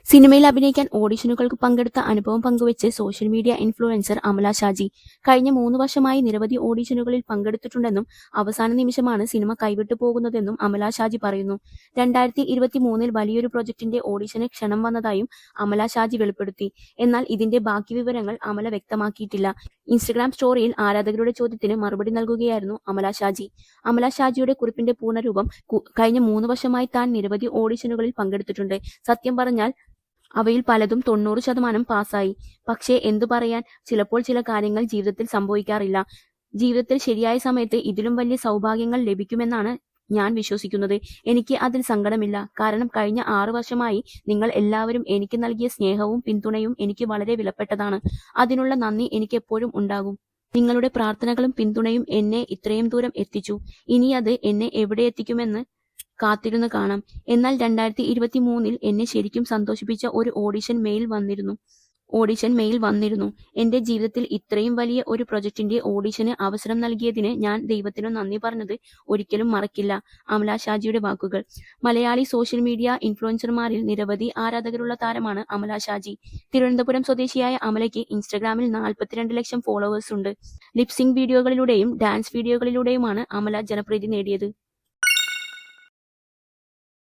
സിനിമയിൽ അഭിനയിക്കാൻ ഓഡിഷനുകൾക്ക് പങ്കെടുത്ത അനുഭവം പങ്കുവെച്ച് social media influencer Amala Shaji. കഴിഞ്ഞ 3 വർഷമായി നിരവധി ഓഡിഷനുകളിൽ പങ്കെടുത്തിട്ടുണ്ടെന്നും അവസാന നിമിഷമാണ് സിനിമ കൈവിട്ടു പോകുന്നതെന്നും അമല ഷാജി പറയുന്നു. 2023 വലിയൊരു പ്രൊജക്ടിന്റെ ഓഡിഷന് ക്ഷണം വന്നതായും അമല ഷാജി വെളിപ്പെടുത്തി. എന്നാൽ ഇതിന്റെ ബാക്കി വിവരങ്ങൾ അമല വ്യക്തമാക്കിയിട്ടില്ല. ഇൻസ്റ്റഗ്രാം സ്റ്റോറിയിൽ ആരാധകരുടെ ചോദ്യത്തിന് മറുപടി നൽകുകയായിരുന്നു അമല ഷാജി. അമല ഷാജിയുടെ കുറിപ്പിന്റെ പൂർണ്ണരൂപം: കഴിഞ്ഞ 3 വർഷമായി താൻ നിരവധി ഓഡിഷനുകളിൽ പങ്കെടുത്തിട്ടുണ്ട്. സത്യം പറഞ്ഞാൽ അവയിൽ പലതും 90% പാസ്സായി. പക്ഷേ എന്തു പറയാൻ, ചിലപ്പോൾ ചില കാര്യങ്ങൾ ജീവിതത്തിൽ സംഭവിക്കാറില്ല. ജീവിതത്തിൽ ശരിയായ സമയത്ത് ഇതിലും വലിയ സൗഭാഗ്യങ്ങൾ ലഭിക്കുമെന്നാണ് ഞാൻ വിശ്വസിക്കുന്നത്. എനിക്ക് അതിൽ സങ്കടമില്ല. കാരണം കഴിഞ്ഞ 6 വർഷമായി നിങ്ങൾ എല്ലാവരും എനിക്ക് നൽകിയ സ്നേഹവും പിന്തുണയും എനിക്ക് വളരെ വിലപ്പെട്ടതാണ്. അതിനുള്ള നന്ദി എനിക്ക് എപ്പോഴും ഉണ്ടാകും. നിങ്ങളുടെ പ്രാർത്ഥനകളും പിന്തുണയും എന്നെ ഇത്രയും ദൂരം എത്തിച്ചു. ഇനി അത് എന്നെ എവിടെ എത്തിക്കുമെന്ന് കാത്തിരുന്ന് കാണാം. എന്നാൽ 2023 എന്നെ ശരിക്കും സന്തോഷിപ്പിച്ച ഒരു ഓഡിഷൻ മെയിൽ വന്നിരുന്നു. എന്റെ ജീവിതത്തിൽ ഇത്രയും വലിയ ഒരു പ്രൊജക്ടിന്റെ ഓഡിഷന് അവസരം നൽകിയതിന് ഞാൻ ദൈവത്തിനു നന്ദി പറഞ്ഞത് ഒരിക്കലും മറക്കില്ല. അമല ഷാജിയുടെ വാക്കുകൾ. മലയാളി സോഷ്യൽ മീഡിയ ഇൻഫ്ലുവൻസർമാരിൽ നിരവധി ആരാധകരുള്ള താരമാണ് അമല ഷാജി. തിരുവനന്തപുരം സ്വദേശിയായ അമലയ്ക്ക് ഇൻസ്റ്റഗ്രാമിൽ 42 ലക്ഷം ഫോളോവേഴ്സ് ഉണ്ട്. ലിപ്സിംഗ് വീഡിയോകളിലൂടെയും ഡാൻസ് വീഡിയോകളിലൂടെയുമാണ് അമല ജനപ്രീതി നേടിയത്.